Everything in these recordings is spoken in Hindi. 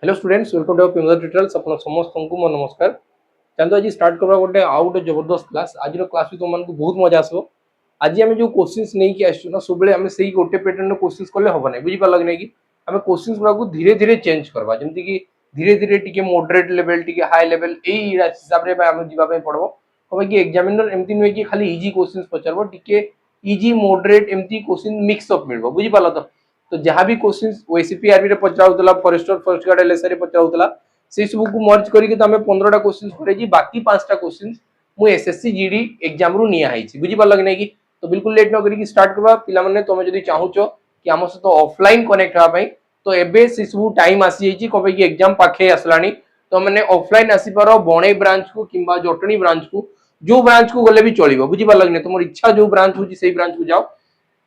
Hello students welcome to Pingal tutorials अपन समस्त को मोर नमस्कार। चलो आज स्टार्ट करबा गोटे आउ गोटे जबरदस्त क्लास। आज क्लास भी तुम बहुत मजा आसो। आज आम जो क्वेश्चंस नहीं कि आसु ना सब आम से गोटे पैटर्न क्वेश्चंस कले हम ना बुझी पाल कि आम क्वेश्चंस गुड़ा को धीरे धीरे चेंज करवा जमी कि धीरे धीरे T moderate level T high level यही हिसाब से आम जावाई पड़ो कम कि एग्जामिनर एमती नुहे कि खाली इजी क्वेश्चंस पचार टी इजी मॉडरेट एमती क्वेश्चन मिक्सअप मिल बुझी पाल तो जहाँ भी क्वेश्चन ओएसीपीआरबी रे पचाउतला फॉरेस्टर फॉरेस्ट गार्ड एलएसआई रे पचाउतला से सब को मर्ज करके तमे 15टा क्वेश्चन करेजी बाकी 5टा क्वेश्चन मु एसएससी जीडी एग्जाम रु निया हाइछि बुझी पाल कि नै कि तो बिल्कुल लेट न करी स्टार्ट करबा पिला माने तमे जदी चाहुचो कि हम सहित ऑफलाइन कनेक्ट होबा पई तो एबे से सब टाइम आसी जाइछि कबे कि एग्जाम पाखे आसलानी तो माने ऑफलाइन आसी पारो बणे ब्रांच को किंबा जटणी ब्रांच को जो ब्रांच को गले भी चलिबो बुझी पाल कि नै तुमर इच्छा जो ब्रांच होछि सेही ब्रांच को जाओ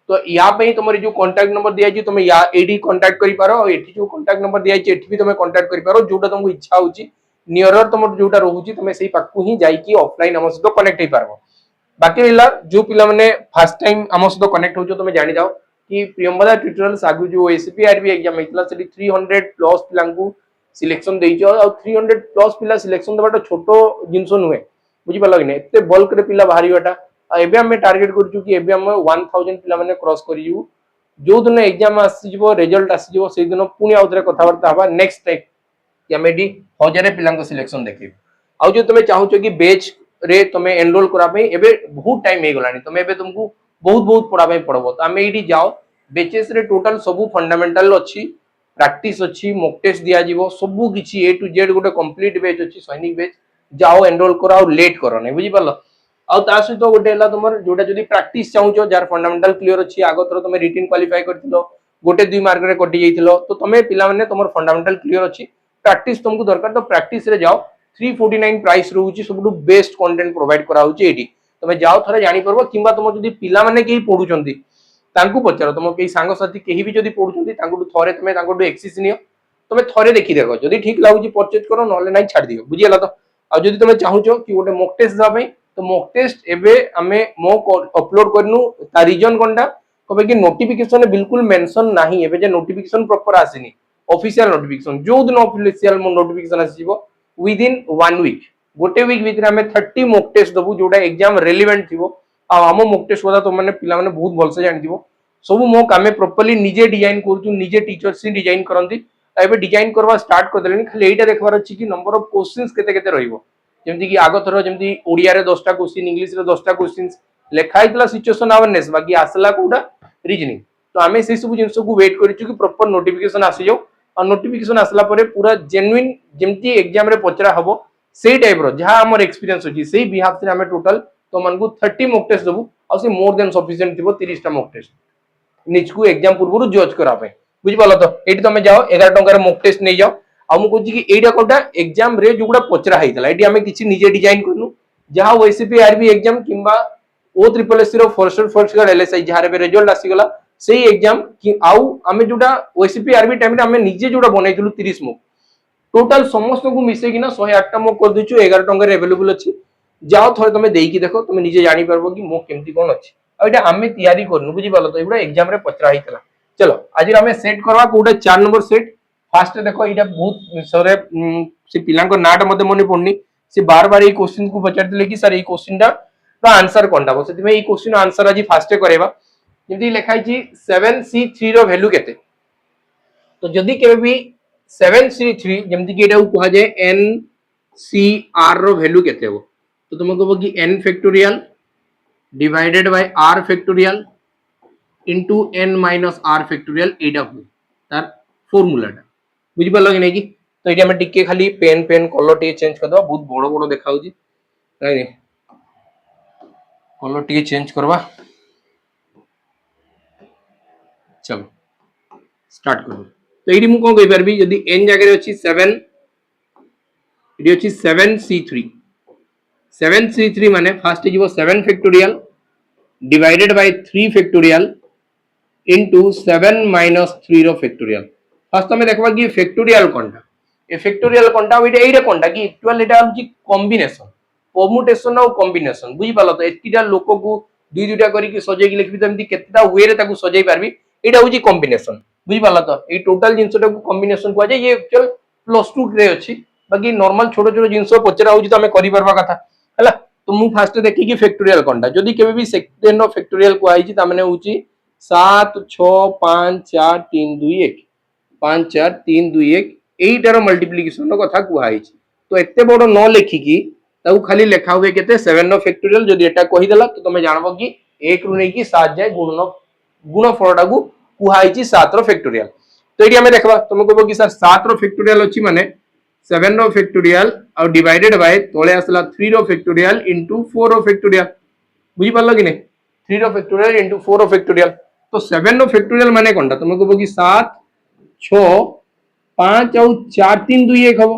तो या पे तुम जो कांटेक्ट नंबर दिया है तुम या एडी कांटेक्ट करि पारो एठी जो कांटेक्ट नंबर दिया है एठी भी तुम कांटेक्ट करि पारो जोटा तुमको इच्छा होची नियरर तुम जोटा रहउची तुम सेही पाकू ही जाई कि ऑफलाइन हम सहित कनेक्ट हे पारबो। बाकी रिला जो पिला माने फर्स्ट टाइम हम सहित कनेक्ट होचो तुम जानि जाओ कि प्रियंवदा ट्यूटोरियल्स आगु जो एसीपीआरबी एग्जाम हेतला सेठी 300 प्लस पिलांकू सिलेक्शन देइचो और 300 प्लस पिला सिलेक्शन देबाटा छोटो जिंसो नुहे बुझी पालो कि नै एते बल्क रे पिला बाहरीबाटा एबे हम टार्गेट करछु कि एबे हम 1000 पिला माने क्रॉस करियु जो दिन एग्जाम आसीजो रिजल्ट आसीजो से दिन पुनी आउतरे कथावार्ता हबा नेक्स्ट टाइम कि हम एडी 1000 पिलांको सिलेक्शन देखि आउ जो तुमे चाहूचो कि बैच रे तुमे एनरोल करा पई एबे बहुत टाइम हे गलानी तुमे एबे तुमको बहुत बहुत पढा पई पड़बो तो हम एडी जाओ बैचेस रे टोटल सब फंडामेंटल अछि प्रैक्टिस अछि मॉक टेस्ट दिया जीवो सब किछि ए टू जेड गोटे कंप्लीट बैच अछि सैनिक बैच जाओ एनरोल कराओ लेट करो नै बुझी पालो आ ता सहित गोटे हला तुमर जोटा जदी प्रैक्टिस चाहूचो जार फंडामेंटल क्लियर अछि आगो थरो तुमे रिटन क्वालिफाई करथिलो गोटे 2 मार्क रे कटि जाइथिलो तो तुमे पिला माने तुमर फंडामेंटल क्लियर अछि प्रैक्टिस तुमको दरकार तो प्रैक्टिस रे जाओ 349 प्राइस रहउची सबटु बेस्ट कंटेंट प्रोवाइड करा होची एडी तुमे जाओ थरे जानि परबो किबा तुम जदी पिला माने केही पढुचंती तांकू पचारो तुम केही सांग साथी केही भी जदी पढुचंती तांकू थरे तुमे तांकू एक्सेस नियो तुमे थरे देखि देखो जदी ठीक लागुची परचेज करो नहले नाही छाड़ दियो बुझियला तो आ जदी तुमे चाहूचो कि गोटे मॉक टेस्ट जा पई तो मॉक टेस्ट एबे हमें मॉक अपलोड करनु ता रीजन कोनटा कबे कि नोटिफिकेशन में बिल्कुल मेंशन नाही एबे जे नोटिफिकेशन प्रॉपर आसीनी ऑफिशियल नोटिफिकेशन जो दिन ऑफिशियल नोटिफिकेशन आसीबो विद इन 1 वीक गोटे वीक भीतर हमें 30 मॉक टेस्ट दबु जोटा एग्जाम रेलेवेंट थिबो आ हम मॉक टेस्ट होता तो माने पिला माने बहुत भलसे जानथिबो सब मॉक हमें प्रॉपर्ली निजे डिजाइन करछु निजे टीचर से डिजाइन करंती एबे डिजाइन करवा स्टार्ट कर देलेनी खाली एटा देखबार अछि कि नंबर ऑफ क्वेश्चंस केते केते रहइबो जेमती कि आगो थरो जेमती ओडिया रे 10टा क्वेश्चन इंग्लिश रे 10टा क्वेश्चंस लेखा हितला सिचुएशन अवेयरनेस बाकी आसला कोडा रीजनिंग तो हमें से सब जिंस को वेट करिछु कि प्रॉपर नोटिफिकेशन आसी जाओ और नोटिफिकेशन आसला परे पूरा जेन्युइन जेमती एग्जाम रे पचरा हबो सेही टाइप रो जहां हमर एक्सपीरियंस होची सेही बिहाफ से हमें टोटल तो मन को 30 मॉक टेस्ट दबु और से मोर देन सफिशिएंट थिबो 30 टा मॉक टेस्ट निजकू एग्जाम पूर्व जज करा पे बुझी पालो तो एटी तुम जाओ 11 टंका मॉक टेस्ट नहीं जाओ आ मु कहूची कि एटा कोटा एग्जाम रे जोगुडा पचरा हैतला एटी हमें किछि निजे डिजाइन करनु जहां ओएसीपी आरबी एग्जाम किंबा ओ ट्रिपल एस रो फॉरेस्टर फॉरेस्ट गार्ड एलएसआई जहां रे रिजल्ट आसी गला सेही एग्जाम कि आउ हमें जोटा ओएसीपी आरबी टाइम रे हमें निजे जोटा बनैतलु 30 मॉक टोटल समस्त को मिसे कि ना 108 टा मॉक कर दिछु 11 टंका रे अवेलेबल अछि जाओ थोड़े तुम देकी देखो तुम निजे जानि परबो कि मॉक केमती कोन अछि आ एटा हमें तैयारी करनु बुझी पालो तो एबडा एग्जाम रे पचरा हैतला चलो आज हमें सेट करवा कोडा 4 नंबर सेट फास्ट देखो एटा बहुत सरे से पिलांको नाट मते मने पड़नी से बार बार ए क्वेश्चन को पचारतले कि सर ए क्वेश्चन ता आंसर कोनटा बो सेति में ए क्वेश्चन आंसर आज फास्ट करेबा जेमती लिखाई छी 7c3 रो वैल्यू केते तो जदी केबे भी 7c3 जेमती कि एटा को कहा जाय ncr रो वैल्यू केते हो तो तुम कहबो कि n factorial divided bye r factorial into n minus r factorial एटा हो तार फार्मूलाटा बुझी पालो कि नै कि तो एटा हम टिके खाली पेन पेन कलर टे चेंज कर दो बहुत बड़ो बड़ो देखाउ छी नै कलर टे चेंज करवा चलो स्टार्ट करो तो एडी मु कोन कहि परबी यदि n जगह रे अछि 7 एडी अछि 7c3 माने फर्स्ट जीवो 7 factorial divided by 3 factorial into 7 minus 3 रो फैक्टोरियल फर्स्ट में देखबा कि फैक्टोरियल कोनटा ए फैक्टोरियल कोनटा एटा कोनटा कि इक्वल एटा हम कॉम्बिनेशन परमुटेशन और कॉम्बिनेशन बुझी पालो तो एतिटा लोक को दुई दुटा करी कि सजे कि लिखबी तो एमती केतेटा वे रे ताकू सजेई पारबी एटा होची कॉम्बिनेशन बुझी पालो तो ए टोटल जिंसटा को कॉम्बिनेशन को जाय ये एक्चुअल +2 रे अछि बाकी नॉर्मल छोटो छोटो जिंस पचरा होउची तो हमें करि परबा कथा हला तो मु फास्ट देखि कि फैक्टोरियल कोनटा जदी केबे भी सेकेंड रो फैक्टोरियल को आइची ता माने होउची 7 6 5 4 3 2 1 5 4 3 2 1 एटार मल्टीप्लिकेशन रो कथा को आइची तो एते बडो न लेखि की ताऊ खाली लेखा हुए केते 7 रो फैक्टोरियल जदी एटा कहि देला तो तुमे जानबो कि 1 रु नै कि 7 जाय गुणफलटा को कुहाइची 7 रो फैक्टोरियल तो एटी हमें देखबा तुम कहबो कि सर 7 रो फैक्टोरियल अछि माने 7 रो फैक्टोरियल और डिवाइडेड बाय तोले आसला 3 रो फैक्टोरियल इनटू 4 रो फैक्टोरियल बुझी पारलो कि नहीं 3 रो फैक्टोरियल इनटू 4 रो फैक्टोरियल तो 7 रो फैक्टोरियल माने कोनटा तुम कहबो कि 7 6 5 और 4 3 2 1 हबो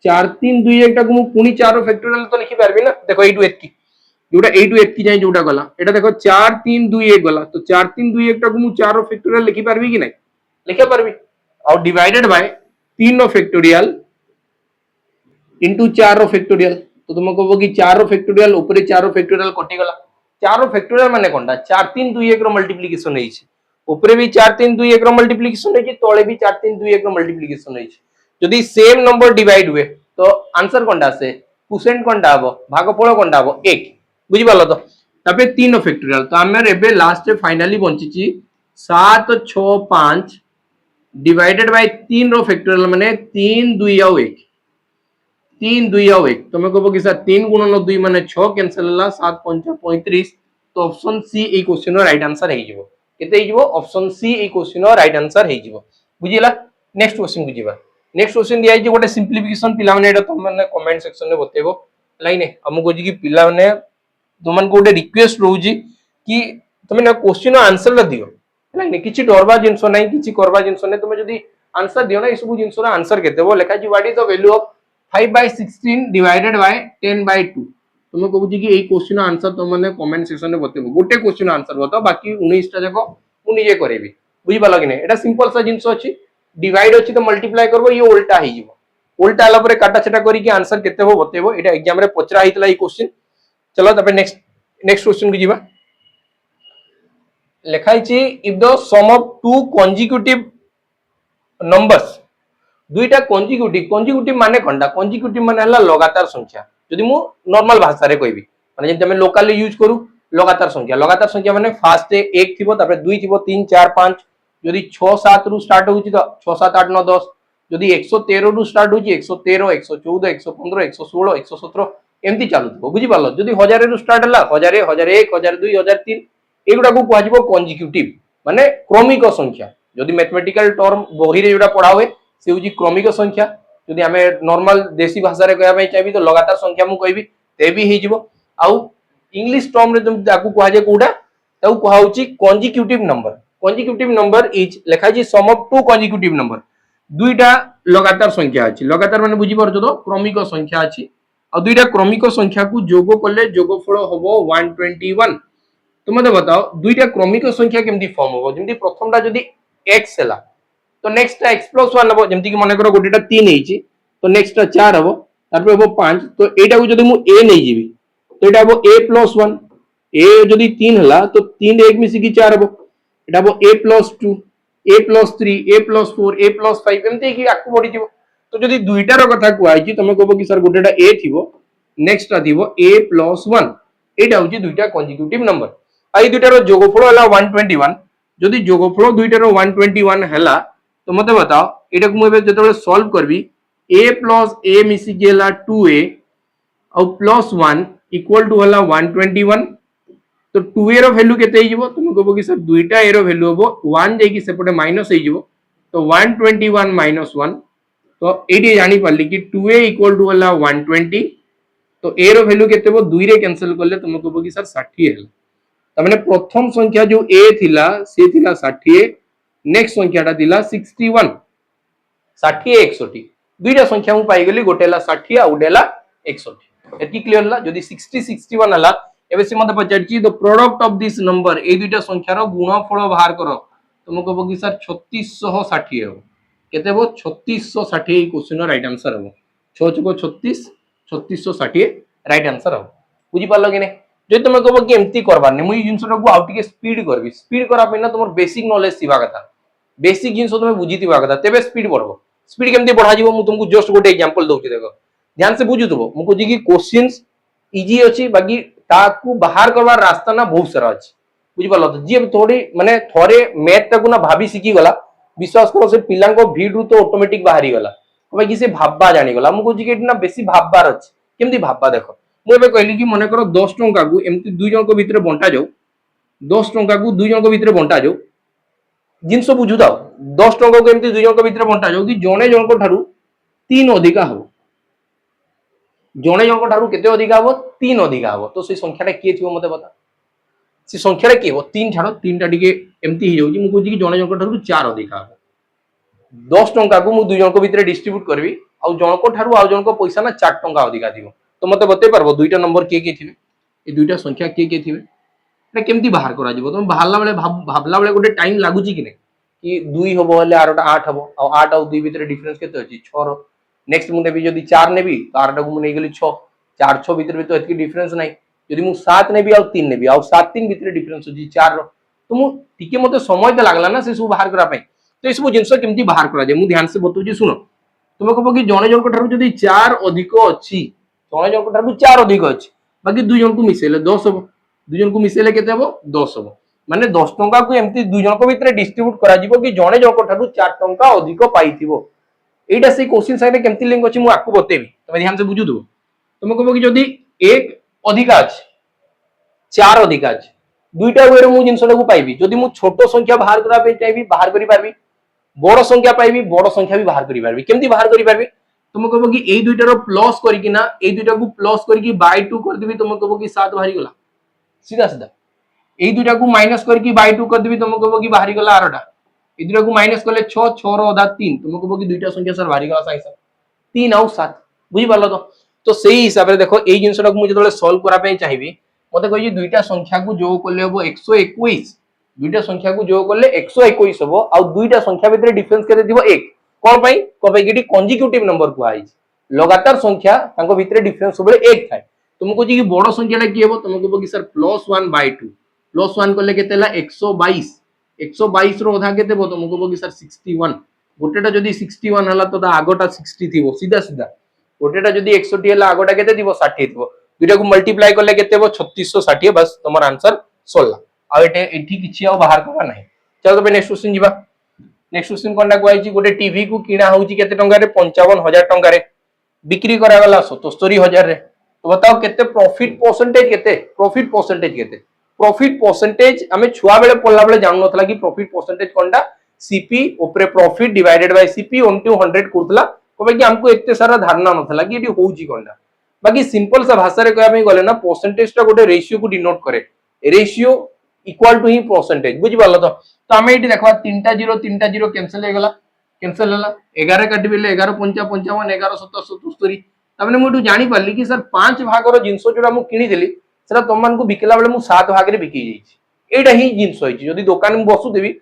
4 3 2 1 टा को मु पुनी 4 रो फैक्टोरियल तो लिखि पारबी ना देखो एटू एतकी जोटा एटू एतकी जाय जोटा गला एटा देखो 4 3 2 1 गला तो 4 3 2 1 टा को मु 4 रो फैक्टोरियल लिखि पारबी कि नहीं लिखि पारबी और डिवाइडेड बाय 3 रो फैक्टोरियल इनटू 4 रो फैक्टोरियल तो तुम कहबो कि 4 रो फैक्टोरियल ऊपर 4 रो फैक्टोरियल कटि गला 4 रो फैक्टोरियल माने कोनटा 4 3 2 1 रो मल्टीप्लिकेशन होइछि ऊपर भी 4 3 2 1 रो मल्टीप्लिकेशन होइछि तळे भी 4 3 2 1 रो मल्टीप्लिकेशन होइछि जदी सेम नंबर डिवाइड हुए तो आंसर कोनटा से क्वोशिएंट कोनटा हबो भागफल कोनटा हबो 1 बुझि पालो तो तबे 3 रो फैक्टोरियल तो हमर एबे लास्ट फाइनली बंचिछि 7 6 5 डिवाइडेड बाय 3 रो फैक्टोरियल माने 3 2 और 1 3 2 और 1 तुम कहबो कि सर 3 गुणन 2 माने 6 कैंसिल होला 7 5 35 तो ऑप्शन सी ए क्वेश्चन रो राइट आंसर हे जिवो केते हे जिवो ऑप्शन सी ए क्वेश्चन रो राइट आंसर हे जिवो बुझिला नेक्स्ट क्वेश्चन बुझिबा नेक्स्ट क्वेश्चन दिया जे गोटे सिंपलीफिकेशन पिला माने एटा तुम माने कमेंट सेक्शन में बतेबो लाइने हमको जी कि पिला माने तुम मन को गोटे रिक्वेस्ट रहउजी कि तुम ना क्वेश्चन आंसर ला दियो लाइने किछि डरबा जिंसो नै किछि करबा जिंसो नै तुम जदी आंसर दियो ना ई सब जिंसो रा आंसर केते बो लेखा जी what is the value of 5/16 divided by 10/2 तुम कहू जी कि एई क्वेश्चन आंसर तुम माने कमेंट सेक्शन में बतेबो गोटे क्वेश्चन आंसर बताओ बाकी 19 टा जाको मु निजे करेबी बुझि पाला कि नै एटा सिंपल सा जिंसो अछि डिवाइड अछि तो मल्टीप्लाई करबो ये उल्टा हे जिवो उल्टा आला परे काटा छटा करी कि आंसर केते हो बतेबो एटा एग्जाम रे पचरा हितला ई क्वेश्चन चलो तबे नेक्स्ट क्वेश्चन को जिबा लेखाई छी if the sum of two consecutive numbers दुईटा कॉन्जिक्यूटिव माने कोनटा कॉन्जिक्यूटिव माने हला लगातार संख्या जदि मु नॉर्मल भाषा रे कहबी माने जे हम लोकली यूज करू लगातार संख्या माने फर्स्ट 1 थिबो तापर 2 थिबो 3 4 5 जदि 6 7 रु स्टार्ट होउची तो 6 7 8 9 10 जदि 113 रु स्टार्ट होउची 113 114 115 116 117 एमती चालू बुझी पालो जदि 1000 रु स्टार्ट हला 1000 1001 1002 1003 एगुडा को कहजिबो कॉन्जिक्यूटिव माने क्रमिक संख्या जदि मैथमेटिकल टर्म बही रे जोडा पढा हुए से होची क्रमिक संख्या जदि हमें नॉर्मल देसी भाषा रे कहबा चाहिबी तो लगातार संख्या मु कहबी ते भी हे जिवो आउ इंग्लिश टर्म रे जम ताकू कहा जे कोडा ताऊ कहा होची कॉन्जिक्यूटिव नंबर इज लेखा जी सम ऑफ टू कॉन्जिक्यूटिव नंबर दुईटा लगातार संख्या अछि लगातार माने बुझी परजो तो क्रमिक संख्या अछि आ दुईटा क्रमिक संख्या को जोग करले जोगफल होबो 121 तो मते बताओ दुईटा क्रमिक संख्या केमदी फॉर्म होबो जेमदी प्रथमटा जदी x हैला तो नेक्स्ट x + 1 हबो जेमति कि माने करो गोटेटा 3 हेची तो नेक्स्ट 4 हबो तारपर हबो 5 तो एटा को जदी मु a नै जिवि तो एटा हबो a + 1 a जदी 3 हला तो 3 1 मिसी कि 4 हबो एटा हबो a + 2 a + 3 a + 4 a + 5 एमति कि आकु बढी जिवो तो जदी दुईटा रो कथा को आइची तमे कहबो कि सर गोटेटा a थिबो नेक्स्ट थिबो a + 1 एटा होची दुईटा कॉन्जिक्यूटिव नंबर आइ दुईटा रो जोगफल हला 121 जदी जोगफल दुईटा रो 121 हला तो मते बताओ एटा को मु जेतबे सॉल्व करबी a + a मिसी गेला 2a और +1 इक्वल टू हला 121 तो 2a रो वैल्यू केते हे जिवो तुम कहबो कि सर दुईटा a रो वैल्यू हबो 1 जे कि सेपटे माइनस हे जिवो तो 121 - 1 तो एडी जानि पाली कि 2a इक्वल टू हला 120 तो a रो वैल्यू केते हो 2 रे कैंसिल करले तुम कहबो कि सर 60 हेला त माने प्रथम संख्या जो a थिला से थिला 60 नेक्स्ट संख्याटा दिला 61 60 61 दुईटा संख्या मु पाई गेली गोटेला 60 आ उडेला 61 एति क्लियर ला जदी 60 61 हला एबे से मते पचारची the product of this number ए दुईटा संख्यार गुणफल बाहर करो तुम कहबो कि सर 3660 हो केते हो 3660 ई क्वेश्चन राइट आंसर हो 6 चको 36 3660 राइट आंसर हो बुझी पालो कि नै जे तुम कहबो कि एमती करबार नै मुई जिंसटा को आउट के स्पीड करबी स्पीड करा पे ना तुम बेसिक नॉलेज थिबा कथा बेसिक जिंस तुम बुझीथिबा कथा तेबे स्पीड बढ़बो स्पीड केमती बढ़ा जीवो मु तुमको जस्ट गोटे एग्जांपल दउची देखो ध्यान से बुझुतबो मु कहजी कि क्वेश्चंस इजी अछि बाकी ताकू बाहर करवार रास्ता ना बहुत सारा अछि बुझि पालो तो जे थोड़ी माने थोड़े मैथ ताकू ना भाभी सिखी गला विश्वास करो से पिलां को भीड़ रु तो ऑटोमेटिक बाहरी गला भाई कि से भाबबा जानी गला मु कहजी कि ना बेसी भाबबार अछि केमती भाबबा देखो मु एबे कहली कि मने करो 10 टंका को एमती दुई जन को भीतर बंटा जाऊ 10 टंका को दुई जन को भीतर बंटा जाऊ जिनस बुझु दाओ 10 टंका को एमती दुई जन को भीतर बंटा जाऊ कि जणे जन को ठारू 3 अधिका हो जणे जन को ठारू केते अधिका हो 3 अधिका हो तो से संख्याटा के थिबो मते बता से संख्याटा के हो 3 छाड़ो 3टा टिके एमती ही जाउची मु कहजी कि जणे जन को ठारू 4 अधिका हो 10 टंका को मु दुई जन को भीतर डिस्ट्रीब्यूट करबी आ जन को ठारू आ जन को पैसा ना 4 टंका अधिका थिबो तो मते बते पारबो दुईटा नंबर के थिबे ए दुईटा संख्या के थिबे ना केमती बाहर करा जिवो तुम बाहरला बेले भाबला बेले गोटे टाइम लागुची कि नै कि 2 हबो हले आरोटा 8 हबो आ 8 और 2 भीतर डिफरेंस केते अछि 6 रो नेक्स्ट मु नेबी जदी 4 नेबी तो आरोटा को मु नै गेली 6 4 6 भीतर भी तो एतकी डिफरेंस नै जदी मु 7 नेबी और 3 नेबी और 7 3 भीतर डिफरेंस अछि 4 रो तो मु टिके मते समय त लागला ना से सब बाहर करा पई तो ए सब जिंस केमती बाहर करा जे मु ध्यान से बतौजी सुनो तुमे कहबो कि जणे जन को ठारू जदी 4 अधिक अछि जणे जन को ठारू 4 अधिक अछि बाकी दुई जन को मिसेले 10 हबो दुई जन को मिसेले केते हबो 10 हबो माने 10 टंका को एमती दुई जन को भीतर डिस्ट्रीब्यूट करा जिवो कि जणे जन को ठारू 4 टंका अधिक पाइथिबो एटा से क्वेश्चन साइड केमती लिंक अछि मु आपको बतेबी तमे ध्यान से बुझु दो तुमे कहबो कि जदी 1 अधिक अछि 4 अधिक अछि दुईटा वे मु जिंसटा को पाइबी जदी मु छोटो संख्या बाहर करा पे चाइबी बाहर करि पारबी बड़ संख्या पाइबी बड़ संख्या भी बाहर करि पारबी केमती बाहर करि पारबी तुम कहबो कि ए दुईटा रो प्लस करिकि ना ए दुईटा को प्लस करिकि बाय 2 कर देबी तुम कहबो कि 7 बाहरी गला सीधा सीधा ए दुईटा को माइनस करके बाय 2 कर देबी तुम कहबो कि बाहरी गला आरोटा ए दुईटा को माइनस करले 6 6 रो आधा 3 तुम कहबो कि दुईटा संख्या सर बाहरी गला साइसा 3 और 7 बुझी पालो तो सेही हिसाब रे देखो ए जिंसटा को मु जतले सॉल्व करा पे चाहिबी मते कहि दुईटा संख्या को जो करले हबो 121 दुईटा संख्या को जो करले 121 हबो आ दुईटा संख्या भीतर डिफरेंस केते दिबो 1 कोन पई को पई कि कंसेक्यूटिव नंबर को आइ लगातार संख्या तांको भीतर डिफरेंस सबले 1 थाय तुमको जी कि बड़ संख्याटा की हेबो तुमको कहबो कि सर +1/2 +1 करले केतेला 122 122 रो आधा केते बो तुमको कहबो कि सर 61 गोटेटा जदी 61 हला तो आगोटा 60 थिबो सीधा सीधा गोटेटा जदी 61 हला आगोटा केते दिबो 60 थिबो दुटा को मल्टीप्लाई करले केते बो 3660 बस तमर आंसर सोल्ला आ एठी किछि आ बाहर करबा नाही चलो तो नेक्स्ट क्वेश्चन जीवा नेक्स्ट क्वेश्चन कोनटा कोआइची गोटे टीवी को किना होउची केते टंका रे 55000 टंका रे बिक्री करा गला 77000 रे तो बताओ केते प्रॉफिट परसेंटेज हमें छुआ बेले पढ़ला बेले जान नथला कि प्रॉफिट परसेंटेज कोनटा सीपी ऊपर प्रॉफिट डिवाइडेड बाय सीपी 1/100 करथला कोबे कि हमको एते सारा धारणा नथला कि एटी होउची कोनटा बाकी सिंपल सा भाषा रे कहया में गले ना परसेंटेज टा गोटे रेशियो को डिनोट करे रेशियो इक्वल टू ही परसेंटेज बुझि पालो तो हमें एटी देखबा 3टा 0 कैंसिल हे गला कैंसिल हला 11 काटी बेले 11 5 55 11 7 77 तमने मुटु जानि पारली कि सर 5 भाग रो जिंस जोडा मु किनी देली सेटा तुम मान को बिकला बेले मु 7 भाग रे बिकी जाईची एटा ही जिंस होईची जदी दुकान में बसु देबी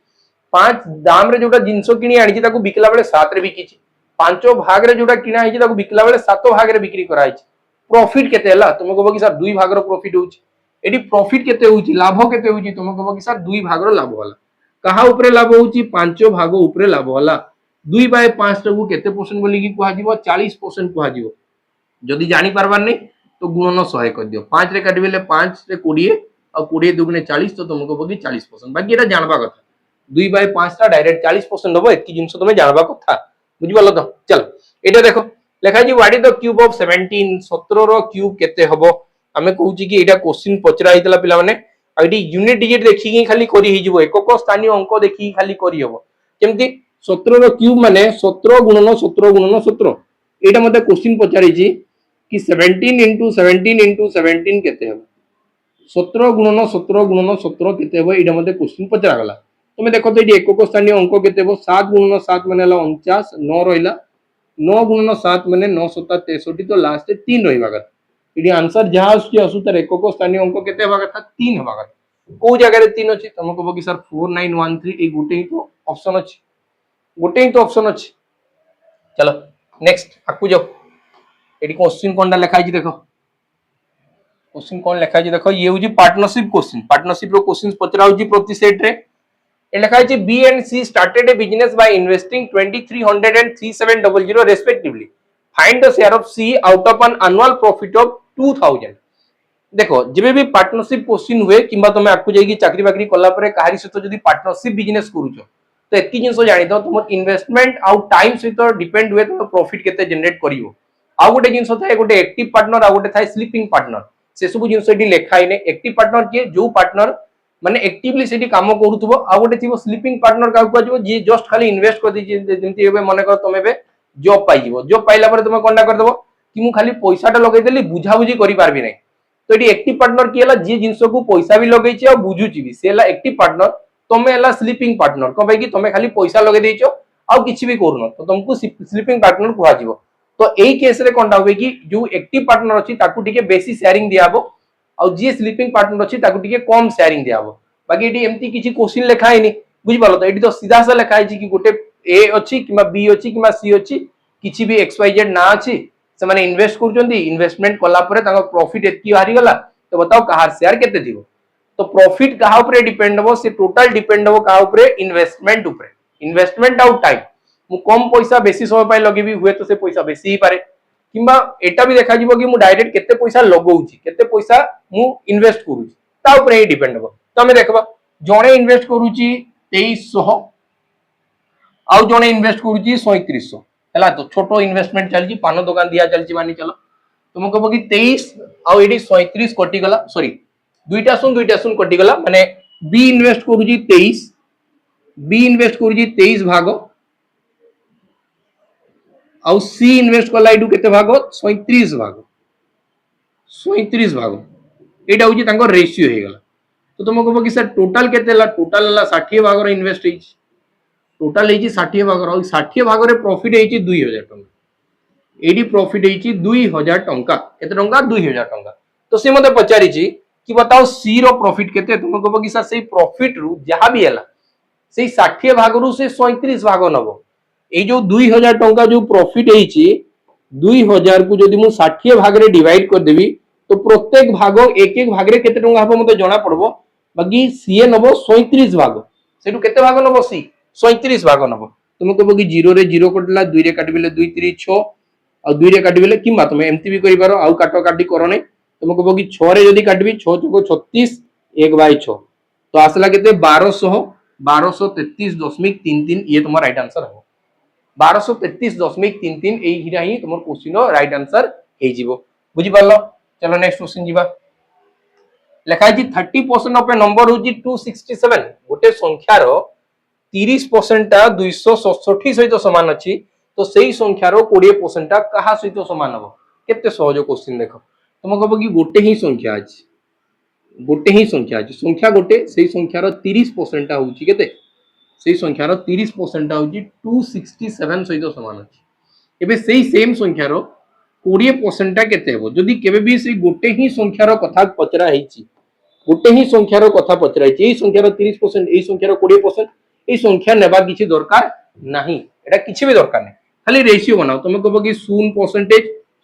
5 दाम रे जोडा जिंस किनी आनिची ताको बिकला बेले 7 रे बिकीची 5 भाग रे जोडा किना आइची ताको बिकला बेले 7 भाग रे बिक्री कराइची प्रॉफिट केते हला तुम कहबो कि सर 2 भाग रो प्रॉफिट होउची एडी प्रॉफिट केते होउची लाभ केते होउची तुम कहबो कि सर 2 भाग रो लाभ होला कहा ऊपर लाभ होउची 5 भाग ऊपर लाभ होला 2/5 को केते परसेंट बोली कि कुहा जीवो 40% कुहा जीवो जदी जानि पारबार नै तो गुणन 100 कर दियो 5 रे काटी बेले 5 रे 20 और 20 दुगुने 40 तो तुमको बोली 40% बाकी एटा जानबा कथा 2/5 ता डायरेक्ट 40% होबो एतकी जिंस तुमे जानबा कथा बुझि पालो तो चल एटा देखो लेखा जी what is the cube of 17 17 रो क्यूब केते होबो हमें कहूची कि एटा क्वेश्चन पचरा हितला पिला माने आ एटी यूनिट डिजिट देखि कि खाली करी हि जिवो एकक स्थानीय अंक देखि खाली करी होबो केमती 17 रो क्यूब माने 17 गुणन 17 गुणन 17 एटा मते क्वेश्चन पचारि छी कि 17 * 17 * 17 केते हो 17 गुणन 17 गुणन 17 केते हो एटा मते क्वेश्चन पचरा गला तुमे देखो तो एटी एकक स्थानीय अंक केते हो 7 गुणन 7 माने हला 49 9 रहिला 9 गुणन 7 माने 9 7 63 तो लास्ट 3 रहिबा कथा एटी आंसर जहां आसुची असु तर एकक स्थानीय अंक केते हेबा कथा 3 हेबा कथा को जगह रे 3 अछि तुम कहबो कि सर 4913 ए गुटे ही तो ऑप्शन अछि गोटे ही तो ऑप्शन अछि चलो नेक्स्ट आकु जाओ एटी क्वेश्चन कोनटा लिखा छि देखो क्वेश्चन कोन लिखा छि देखो ये होजी पार्टनरशिप रो क्वेश्चन पचरा होजी प्रति सेट रे ए लिखा है B and C started a business by investing 2300 and 3700 respectively, find the share of C out of an annual profit of 2000। देखो जेबे भी पार्टनरशिप क्वेश्चन हुए किंबा तुम आकु जाई चाकरी बाकरी कला परे काहारी सहित जदी पार्टनरशिप बिजनेस करूछो तो एतकी जिंस जानि दो तुम इन्वेस्टमेंट आउ टाइम सहित डिपेंड हुए तुम प्रॉफिट केते जनरेट करिवो। आउ गोटे जिंस थाए गोटे एक्टिव पार्टनर आउ गोटे थाए स्लीपिंग पार्टनर, से सब जिंस एटी लेखा इने। एक्टिव पार्टनर के जो पार्टनर माने एक्टिवली सेठी काम करूथबो, आउ गोटे थिबो स्लीपिंग पार्टनर का कहजो जे जस्ट खाली इन्वेस्ट कर दी, जेमति एबे माने कर तुम एबे जॉब पाई जीवो, जॉब पाइला परे तुम कोनडा कर देबो कि मु खाली पैसाटा लगै देली बुझा बुझी करि पारबी नै। तो ये एक्टिव पार्टनर किए जी जिनस को पैसा भी लगे और बुझुची भी से एक्टिव पार्टनर, तुम्हें है स्लीपिंग पार्टनर कौन कि तुम्हें खाली पैसा लगे देच आउ किसी भी करूनो तो तुमको स्लीपिंग पार्टनर कह। तो यही केस रे कोनटा हुए कि जो एक्टिव पार्टनर अच्छी ताकू टिके बेसी शेयरिंग दियाबो और जी स्लीपिंग पार्टनर अच्छी ताकू टिके कम शेयरिंग दियाबो। बाकी एटी एमती किछि क्वेश्चन लिखा हैनी बुझि पालो। तो एटी तो सीधा सा लिखा है कि गोटे ए अच्छी कि बी अच्छी कि सी अच्छी किछि भी एक्स वाई जेड ना अच्छी से माने इन्वेस्ट कर इन्वेस्टमेंट कला परे तांको प्रॉफिट एतकी हारी गला तो बताओ कहार शेयर केते दिबो। तो प्रॉफिट कहा ऊपर डिपेंड हो से टोटल डिपेंड हो कहा ऊपर इन्वेस्टमेंट ऊपर। इन्वेस्टमेंट आउट टाइम मु कम पैसा बेसी समय पाई लगेबी हुए तो से पैसा बेसी ही पारे किंबा एटा भी देखा जिवो कि मु डायरेक्ट केते पैसा लगाउची केते पैसा मु इन्वेस्ट करूची ता ऊपर ही डिपेंड हो। तो हमें देखबा जणे इन्वेस्ट करूची 2300 आउ जणे इन्वेस्ट करूची 3700 हला। तो छोटो इन्वेस्टमेंट चलची पान दुकान दिया चलची मानी चलो तुम कह कि 23 आउ एडी 37 कटि गला सॉरी दुईटा सुन कटि गला माने बी इन्वेस्ट करूची 23 बी इन्वेस्ट करूची 23 भाग आउ सी इन्वेस्ट कला इडू केते भाग 37 भाग 37 भाग एटा होची तांको रेशियो हे गला। तो तुम कह कि सर टोटल केते ला टोटल ला 60 भाग रो इन्वेस्ट हेची टोटल हेची 60 भाग रो 60 भाग रे प्रॉफिट हेची 2000 टका एडी प्रॉफिट हेची 2000 टका केते टका 2000 टका। तो से मते पचारी कि बताओ सी रो प्रॉफिट केते तुम कह कि सर से प्रॉफिट रु जहां भी हैला से 60 भाग रु से 37 भाग नबो ए जो 2000 टका जो प्रॉफिट हेची 2000 को जदी मु 60 भाग रे डिवाइड कर देबी तो प्रत्येक भाग एक एक भाग रे केते टका हबो मते जणा पड़बो। बाकी सी नबो 37 भाग सेटु केते भाग नबो सी 37 भाग नबो। तुम कह कि 0 रे 0 कटला 2 रे काटबिले 2 3 6 और 2 रे काटबिले किमा तुम एमती भी करि पारो आउ काटो काटी करो नै। तुम कह कि 6 रे जदी काटबी 6 चको 36 1/6 तो आसला केते 1233.33 ये तुम्हारा राइट आंसर हो 1233.33 एही हिरा ही तुमर क्वेश्चन रो राइट आंसर हे जीवो बुझि पालो। चलो नेक्स्ट क्वेश्चन जीवा लेखा है 30% ऑफ ए नंबर होची 267 गोटे संख्यार 30% टा 267 सहित समान अछि तो सेही संख्यार 20% टा कहा सहित समान हबो केते सहज क्वेश्चन देखो। तुम कह कि गोटे ही संख्या अछि संख्या गोटे सेही संख्यार 30% टा होची केते सेही संख्यार 30% टा होची 267 सहित समान अछि। एबे सेही सेम संख्यार 20% टा केते हेबो जदी केबे भी से गोटे ही संख्यार कथा पचरा हेची गोटे ही संख्यार कथा पचरा हेची एही संख्यार 30% एही संख्यार 20% एही संख्या नेबा किछि दरकार नाही एटा किछि भी दरकार नै खाली रेशियो बनाओ। तुम कह कि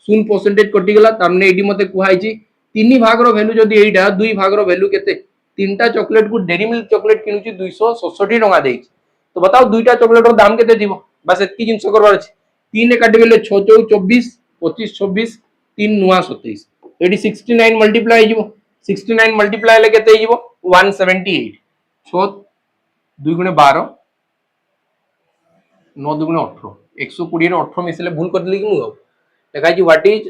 0% कटि गला तारने एडी मते कुहा हेची 3 भाग रो वैल्यू जदी एइडा 2 भाग रो वैल्यू केते तीनटा चॉकलेट को डेरी मिल्क चॉकलेट किनुची 267 टका देछि तो बताओ दुईटा चॉकलेट रो दाम केते दिबो बस एतकी जिंस करबार अछि 3 ने काटि गेले 6 4 24 25 26 3 9 27 एडी 69 मल्टीप्लाई हिजो 69 मल्टीप्लाई ले केते हिजो 178 6 2 गुणे 12 9 2 गुणे 18 120 रे 18 मिसले भूल कर दिली कि मु देखा जी व्हाट इज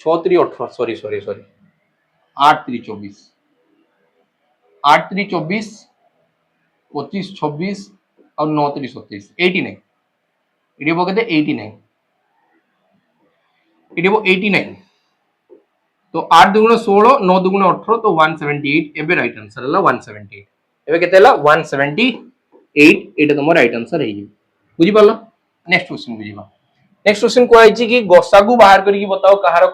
6 3 18 सॉरी 8 3 24 8 3 24 25 26 और 9 3 27 89 इडी बगते 89 इडी वो 89 तो 8 दुगुण 16 9 दुगुण 18 तो 178 एबे राइट आंसर हला 178 एबे केते हला 178 एटा तुम राइट आंसर हे बुझी पालो। नेक्स्ट क्वेश्चन बुझीबा नेक्स्ट क्वेश्चन को आइची कि गसागु बाहर करी बताओ कहारो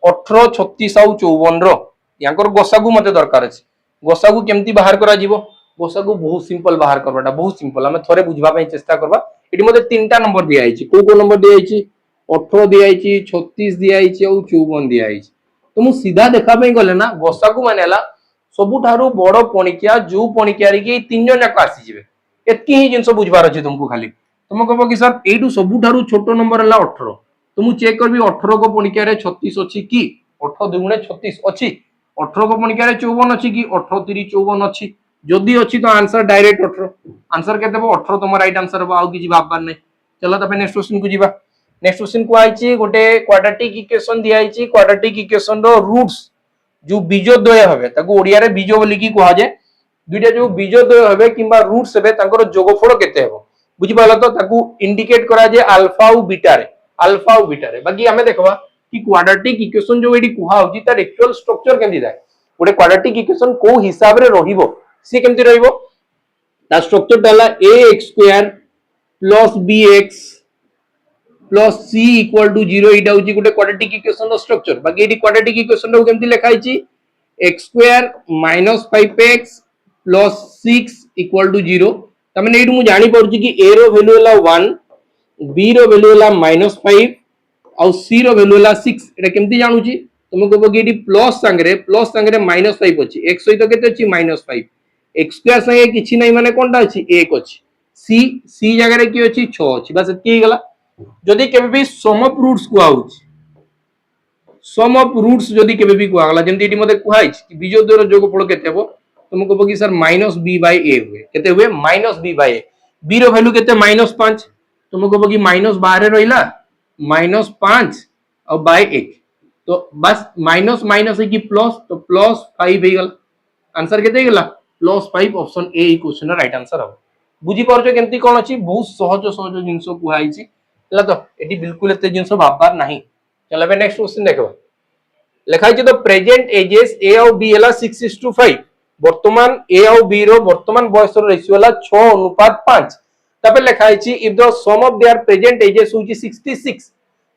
18 36 और 54 रो याकर गसागु मते दरकार अछि गसागु केमती बाहर करा जीवो गसागु बहुत सिंपल बाहर करबाटा बहुत सिंपल हमें थोड़े बुझबा पई चेष्टा करबा। एटी मते तीनटा नंबर दिया आइची को नंबर दिया आइची 18 दिया आइची 36 दिया आइची और 54 दिया आइची तो मु सीधा देखा पई गले ना गसागु माने हला सबुठारु बड़ पणिकिया जो पणिकिया रे तीन जन जाक आसी जिवे एतकी ही जिंस बुझबार अछि तुमको खाली तुम कहबो कि सर एठू सबुठारु छोट नंबर हला 18 तो मु चेक करबी 18 को पणिकिया रे 36 अछि कि 18 दुगुणे 36 अछि 18 को पणिकिया रे 54 अछि कि 18 3 54 अछि जदि अछि तो आंसर डायरेक्ट 18 आंसर के देबो 18 तुम राइट आंसर हो आउ कि भाबबार नै चलो तबे नेक्स्ट क्वेश्चन को जीवा नेक्स्ट क्वेश्चन को आइछि गोटे क्वाड्रेटिक इक्वेशन दिया आइछि क्वाड्रेटिक इक्वेशन रो रूट्स जो बीजोद्वय हबे ताको ओडिया रे बीजो बोली की कहवा जे दुइटा जो बीजोद्वय हबे किबा रूट्स हबे तांकर जोगफल केते हेबो बुझि पालो तो ताको इंडिकेट करा जे अल्फा और बीटा रे बाकी हमें देखबा कि क्वाड्रेटिक इक्वेशन जो एडी कहवा होची तार एक्चुअल स्ट्रक्चर केमि जाय गोटे क्वाड्रेटिक इक्वेशन को हिसाब रे रहिबो सी केमति रहिबो ता स्ट्रक्चर डाला ax² plus bx plus c equal to 0 इटा होची गोटे क्वाड्रेटिक इक्वेशन रो स्ट्रक्चर बाकी एडी क्वाड्रेटिक इक्वेशन रो केमति लिखा आइची x² - 5x plus 6 equal to 0 तमने एडू मु जानि पड़ुची कि a रो वैल्यू हला 1 b रो वैल्यू हला -5 और c रो वैल्यू हला 6 एटा केमति जानुची तुम कहबो कि एडी प्लस संगरे -5 अछि x सहित केते अछि -5 x² संगे किछि नै माने कोनटा अछि 1 अछि c जगह रे की अछि 6 अछि बस एतकी गेला जदि केबे भी सम ऑफ रूट्स को आउछ सम ऑफ रूट्स जदि केबे भी को आगला जेंति एटी मते कुहाइछ कि बीजोद्वय रो जोगफल केते हेबो तुम कहबो कि सर -b/a हुए केते हुए -b/a b रो वैल्यू केते -5 तुम कहबो कि -12 रहिला -5 और बाय 1 तो बस माइनस माइनस है कि प्लस तो +5 हे गेला आंसर केते गेला +5 option A E question right answer हो बुझी परछो केमती कोन अछि बहुत सहज सहज जिंस कुहाइछि हला तो एटी बिल्कुल एते जिंस भाबबार नाही चलो बे नेक्स्ट क्वेश्चन देखो लिखाइ छै तो प्रेजेंट एजेस ए और बी हला 6:5 वर्तमान ए और बी रो वर्तमान बयस रो रेशियो हला 6:5 तबे लिखाइ छै if the sum of their present ages होची 66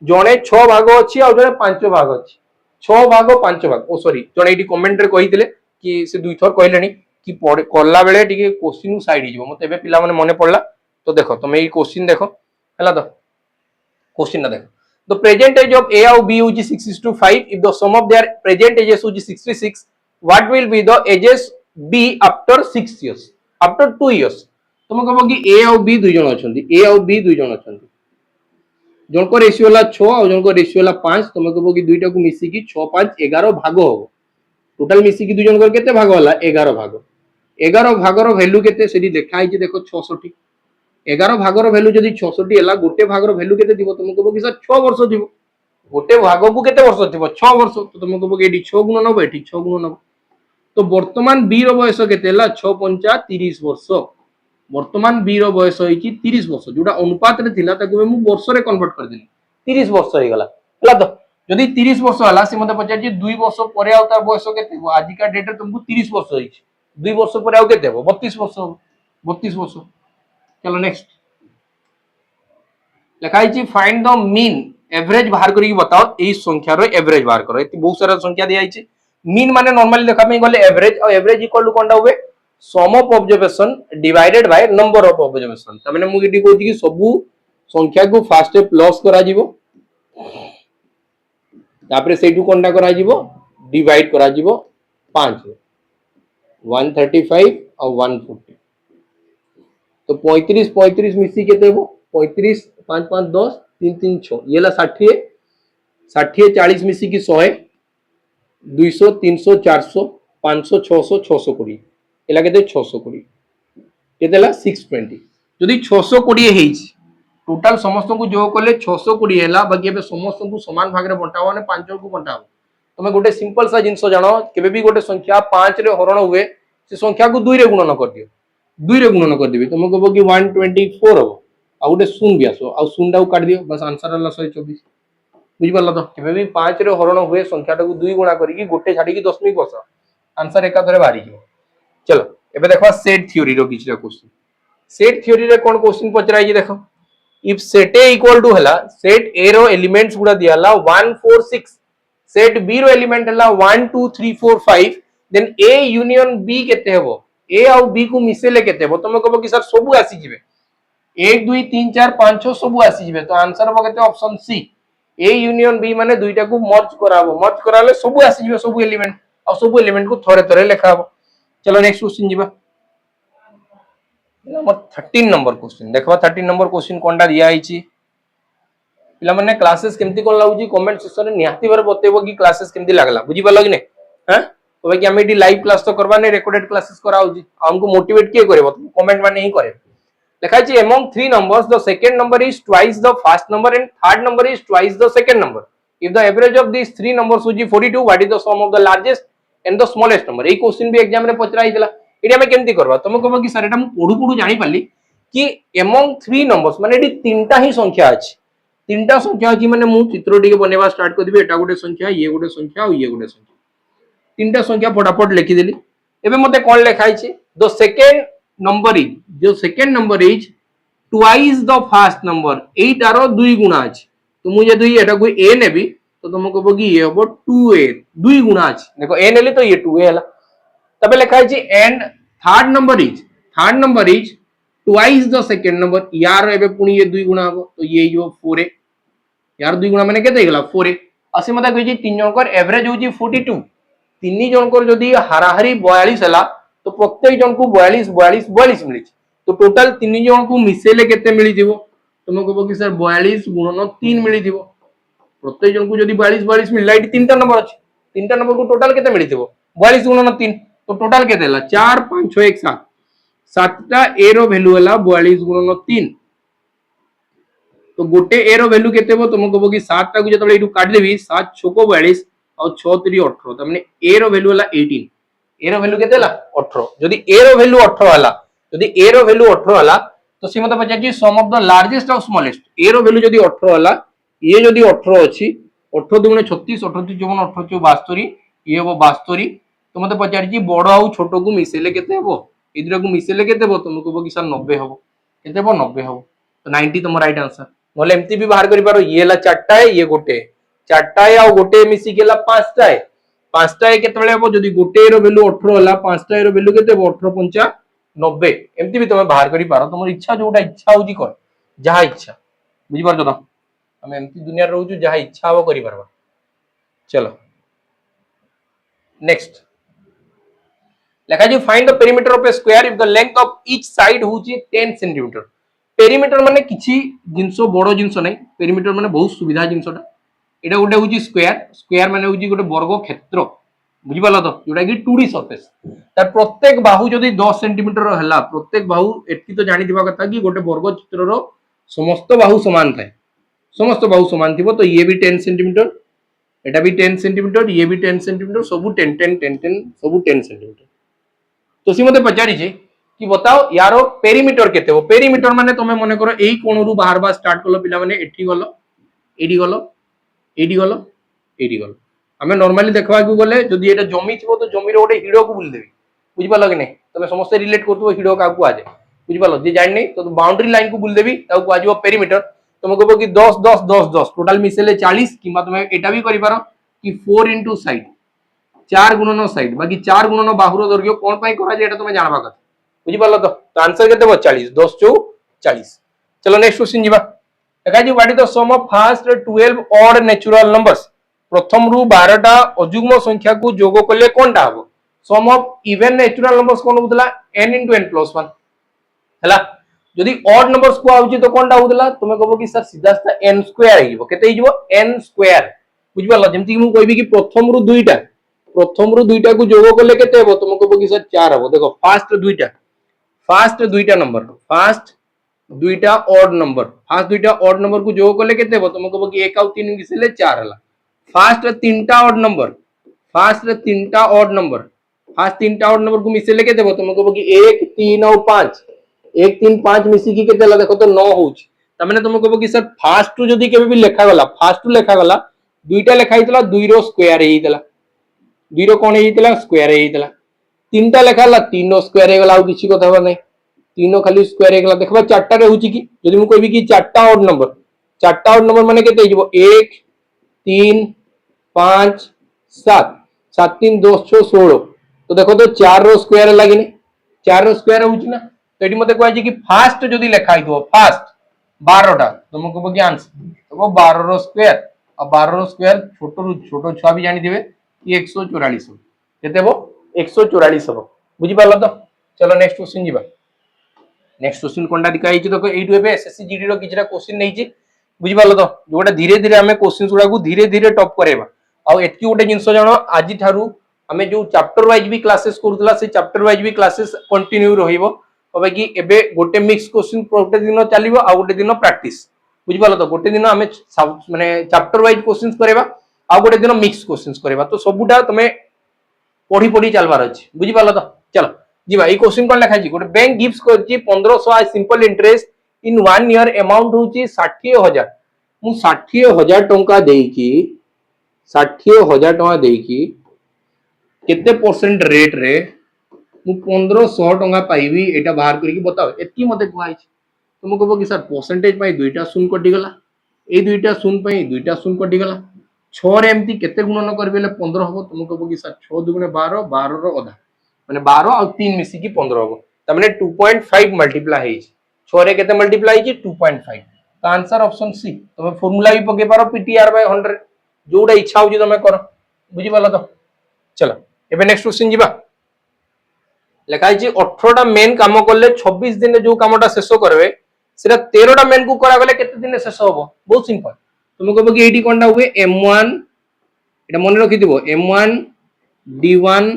जणे 6 भाग अछि और जणे 5 भाग अछि 6 भाग 5 भाग ओ सॉरी जणे एटी कमेंट रे कहितले कि से दुई थर कहलेनी कि करला बेले टिके क्वेश्चन साइड हिजो मते बे पिला माने मने पड़ला तो देखो तुम ए क्वेश्चन देखो हला तो क्वेश्चन ना देखो the present age of a और b which is 6:5 if the sum of their present ages which is 66 what will be the ages b after 6 years after 2 years तुम कहबो कि a और b दुई जण अछंती a और b दुई जण अछंती जणको रेशियो हला 6 और जणको रेशियो हला 5 तुम कहबो कि दुईटा को मिसी कि 6 5 11 भाग हो टोटल मिसी कि दुई जणको केते भाग होला 11 भाग 11 भागर वैल्यू केते सेडी देखाइ छै देखो 66 11 भागर वैल्यू जदी 66 हला गोटे भागर वैल्यू केते दिबो तुम कहबो कि सर 6 वर्ष दिबो गोटे भाग को केते वर्ष दिबो 6 वर्ष तो तुम कहबो कि एडी 6 गुण नबो एठी 6 गुण नबो तो वर्तमान बी रो बयस केते हला 6 5 30 वर्ष वर्तमान बी रो बयस होईची 30 वर्ष जोटा अनुपात रे थिला ताको मु वर्ष रे कन्वर्ट कर देली 30 वर्ष होई गला हला तो जदी 30 वर्ष हला से मते पचार जे 2 वर्ष परे आ तार बयस केते हो आज का डेट रे तुमको 30 वर्ष होईची 2 वर्ष परे आ केते हो 32 वर्ष 32 वर्ष चलो नेक्स्ट लिखाई छी फाइंड द मीन एवरेज बाहर करी बताओ एई संख्या रो एवरेज बाहर करो एती बहुत सारा संख्या दिया आइछि मीन माने नॉर्मली देखा में गले एवरेज और एवरेज इक्वल टू कोनटा हुए sum of observation divided by number of observation त माने मु एटी कहूची कि सबु संख्या को फास्ट प्लस करा जीवो तापरे सेटू कोनटा करा जीवो डिवाइड करा जीवो 5 135 और 140 तो 35 35 मिसी केते हो 35 5 5 10 3 3 6 ये ला 60 60 40 मिसी की 100 200 300 400 500 600 620 एला केते 620 केतेला 620 जदी 620 हेइछ टोटल समस्त को जो करले 620 हैला बाकी एबे समस्त को समान भाग रे बंटावा ने 5 को बंटावा तमे गोटे सिंपल सा जिंस जानो केबे भी गोटे संख्या 5 रे हरण हुए से संख्या को 2 रे गुणन कर दियो 2 रे गुणन कर देबे तुम कहबो कि 124 हो आ गोटे शून्य भी आसो आ शून्य काट दियो बस आंसर हला 124 बुझि परला तो केबे भी 5 रे हरण हुए संख्या को 2 गुणा करी गोटे छाडी की दशमिक बस आंसर एका धरे बाहरी जो चलो एबे देखो सेट थ्योरी रो किछरा क्वेश्चन सेट थ्योरी रे कोन क्वेश्चन पचराई जे देखो if set A equal to हला सेट ए रो एलिमेंट्स गुडा दियाला 1 4 6 सेट बी रो एलिमेंट हला 1 2 3 4 5 देन ए यूनियन बी केते हेबो ए और बी को मिसेले केते हेबो तुम कहबो कि सर सबु आसी जिवे 1 2 3 4 5 6 सबु आसी जिवे तो आंसर हो केते option C A union B माने दुईटा को मर्ज कराबो मर्ज कराले सबु आसी जिवे सबु एलिमेंट आ सब एलिमेंट को थोड़े थोड़े लिखा हबो। चलो नेक्स्ट क्वेश्चन जीवा। नंबर 13 नंबर क्वेश्चन देखबा 13 नंबर क्वेश्चन कोनटा दिया आइची पिला माने क्लासेस केमती कोन लागुची कमेंट सेक्शन रे निहाती बार बतेबो कि क्लासेस केमती लागला बुझी पालो कि नै हां तो कि हम एडी लाइव क्लास तो करबा नै रिकॉर्डेड क्लासेस करा होची हमको मोटिवेट के करबो कमेंट माने ही करे लिखा छि among three numbers the second number is twice the first number and third number is twice the second number if the average of these three numbers is 42 what is the sum of the largest and the smallest number এই क्वेश्चन भी एग्जाम रे पचरा आइतला एडी हम केमती करबा तुम कहबो कि सर एटा हम पढु पढु जानि पाली कि among three numbers माने एडी तीनटा ही संख्या अछि तीनटा संख्या अछि माने मु चित्र टिके बनेबा स्टार्ट कर दिबे एटा गोटे संख्या ये गोटे संख्या और ये गोटे संख्या तीनटा संख्या फटाफट लिखि देली एबे मते कोन लिखाइ छि द सेकंड नंबर इज जो second number is twice the first number एटारो दुई गुणा अछि तो मु जदि एटा को a नेबी तो तुम कहबो कि ये हबो 2a दुई गुणा अछि देखो a नेली तो ये 2a हला तबे लिखाइ छि and third number is twice the second number यार एबे पुनी ये दुई गुणा हबो तो ये जो 4a यार दुई गुणा माने केते गेला 4a असे मता कहि छि तीन जनकर एवरेज होची 42 तीन जनकर जदि हाराहारी 42 हला तो प्रत्येक जन को 42 42 42 मिली तो टोटल तीन जन को मिसेले केते मिली दिबो तुम कहबो कि सर 42 गुणन 3 मिली दिबो प्रत्येक जन को जदि 42 42 मिलला इटी तीनटा नंबर अछि तीनटा नंबर को टोटल केते मिली दिबो 42 गुणन 3 तो टोटल केते हला 4 5 6 1 7 सातटा ए रो वैल्यू हला 42 गुणन 3 तो गोटे ए रो वैल्यू केते हो तुम कहबो कि 7 टा को जतबे इटू काट देबी 7 6 को 42 और 6 3 18 त माने ए रो वैल्यू हला 18 ए रो वैल्यू केते हला 18 जदी ए रो वैल्यू 18 हला जदी ए रो वैल्यू 18 हला तो सी मते पचाची सम ऑफ द लार्जेस्ट और स्मॉलेस्ट ए रो वैल्यू जदी 18 हला ये जदी 18 अछि 18 दुगुणे 36 18 54 18 72 ये हो 72 तो मते पचाची बड़ और छोट को मिसेले केते हो इधर को मिसेले केते हो तुम कहबो कि सर 90 हो केते हो 90 हो तो 90 तुम राइट आंसर नले एमती भी बाहर करि पारो ये ला चारटा है ये गोटे चारटा है आ गोटे मिसी गेला पांचटा है पांचटा है केते बेले हो जदी गोटे रो वैल्यू 18 हला पांचटा रो वैल्यू केते 18 5 90 एमती भी तुम बाहर करि पारो तुम इच्छा जोटा इच्छा होजी कर जहा इच्छा बुझी पारछो ना हम एमती दुनिया रहू छु जहा इच्छा हो करि पारबा चलो नेक्स्ट लेखा जी find the perimeter of a square if the length of each side होची 10 सेंटीमीटर पेरीमीटर माने किछि जिंसो बड़ो जिंसो नै पेरीमीटर माने बहुत सुविधा जिंसोटा एटा गोटे होची स्क्वायर स्क्वायर माने होची गोटे वर्ग क्षेत्र बुझी पालो तो जोटा कि 2D सरफेस तार प्रत्येक बाहु जदी 10 सेंटीमीटर हला प्रत्येक बाहु एति तो जानि दिबा कथा कि गोटे वर्ग क्षेत्र रो समस्त बाहु समान थाए समस्त बाहु समान थिबो तो ये भी 10 सेंटीमीटर एटा भी 10 सेंटीमीटर ये भी 10 सेंटीमीटर सब 10 10 10 10 सब 10 सेंटीमीटर तो सी मते पचारी जे कि बताओ यारो पेरीमीटर केते हो पेरीमीटर माने तुमे मने करो एई कोण रु बाहर बा स्टार्ट करलो पिला माने एठी गलो एडी गलो एडी गलो एडी गलो हमें नॉर्मली देखबा को गले जदी एटा जमी थिबो तो जमी रो ओटे हिडो को बुल देबी बुझि पालो कि नै तमे समस्त रिलेट करथबो हिडो का को आ जाय बुझि पालो जे जानि नै तो बाउंड्री लाइन को बुल देबी ता को आजो पेरीमीटर तुम कहबो कि 10 10 10 10 टोटल मिसेले 40 किबा तुमे एटा भी करि पारो कि 4 इनटू साइड 4 गुणन साइड बाकी 4 गुणन बाहुर दैर्घ्य कोन पई करा जे एटा तुमे जानबा कथा बुझी पालो तो आंसर केते 40 10 चौ 40 चलो नेक्स्ट क्वेश्चन जीवा देखा जी what is the sum of first 12 odd natural numbers प्रथम रु 12 टा अजुग्म संख्या को जोग करले कोनटा हबो सम ऑफ इवन नेचुरल नंबर्स कोन होतला n * n + 1 हला जदी ऑड नंबर्स को आउची तो कोनटा होतला तुमे कहबो कि सर सीधा सीधा n स्क्वायर हिबो केते हिबो n स्क्वायर बुझी पालो जेमति कि मु कहबी कि प्रथम रु दुईटा को जोग करले केते हबो तुमे कहबो कि सर 4 हबो देखो फर्स्ट दुईटा नंबर फर्स्ट दुईटा ऑड नंबर को जोग करले केते हो तुम कहबो कि 1 और 3 मिसले 4 हला फर्स्ट तीनटा ऑड नंबर को मिसले केते हो तुम कहबो कि 1 3 और 5 1 3 5 मिसी की केते ला देखो तो 9 होउछ त माने तुम कहबो कि सर फर्स्ट जदी केबे भी लेखा गला दुईटा लेखा हितला 2 रो स्क्वायर हितला 2 रो कोन हितला स्क्वायर हितला तीनटा लेखाला 3 रो स्क्वायर हे गला आ किछि कथा हो नै तीनो खाली स्क्वायर हे गला देखबा चारटा रे होची कि जदी मु कहबी कि चारटा ऑड नंबर माने केते हिजबो 1 3 5 7 7 3 2 6 16 तो देखो तो 4 रो स्क्वायर लागिने 4 रो स्क्वायर होची ना तो एटी मते कहै छै कि फर्स्ट जदी लेखाइ दो फर्स्ट 12 टा तो मु कहबो कि आंसर तो 12 रो स्क्वायर आ 12 रो स्क्वायर छोटो छुआ भी जानि दिबे कि 144 हो केते हो 144 हो बुझी पालो तो चलो नेक्स्ट क्वेश्चन जीवा नेक्स्ट क्वेश्चन कोनटा दिखा हिची देखो एटु एबे एसएससी जीडी रो किछरा क्वेश्चन नै छी बुझी पालो तो जोटा धीरे धीरे हमें क्वेश्चंस गुडा को धीरे धीरे टॉप करेबा आ एतकी गोटे जिंस जानो आज थारु हमें जो चैप्टर वाइज भी क्लासेस करथला से चैप्टर वाइज भी क्लासेस कंटिन्यू रहिबो होबे कि एबे गोटे मिक्स क्वेश्चन गोटे दिन चलिबो आ गोटे दिन प्रैक्टिस बुझी पालो तो गोटे दिन हमें माने चैप्टर वाइज क्वेश्चंस करेबा आ गोटे दिन मिक्स क्वेश्चंस करेबा तो सबुटा तमे पढ़ी पढ़ी चलबार अछि बुझी पालो तो चलो जी भाई क्वेश्चन कोन लिखा छी गोटे बैंक गिव्स करछि 1500 simple interest in 1 year amount होछि 60000 मु 60000 टंका देई की 60000 टंका देई की केते परसेंट रेट रे मु 1500 टंका पाइबी एटा बाहर करी बताओ एतकी मते कुआई तुम कहबो कि सर परसेंटेज पाई दुईटा शून्य कटि गला ए दुईटा शून्य पाई दुईटा शून्य कटि गला 6 रे एम्ति केते गुणन करबेले 15 हबो तुम कहबो कि सर 6 दुगुणे 12 12 रो आधा माने 12 और 3 मिसी की 15 हबो त माने 2.5 मल्टीप्लाई हेइ 6 रे केते मल्टीप्लाई हेइ 2.5 तो आंसर ऑप्शन सी तुम फार्मूला भी पके पारो पीटीआर बाय 100 जोडा इच्छा होजी तुम करो बुझी पालो तो चलो एबे नेक्स्ट क्वेश्चन जीवा लेखा है 18टा मेन काम करले 26 दिन जो कामटा शेष करबे सेटा 13टा मेन को करा गले केते दिन शेष होबो बहुत सिंपल तुम कहबो कि एटी कोनटा हुए m1 एटा मन रखि दिबो m1 d1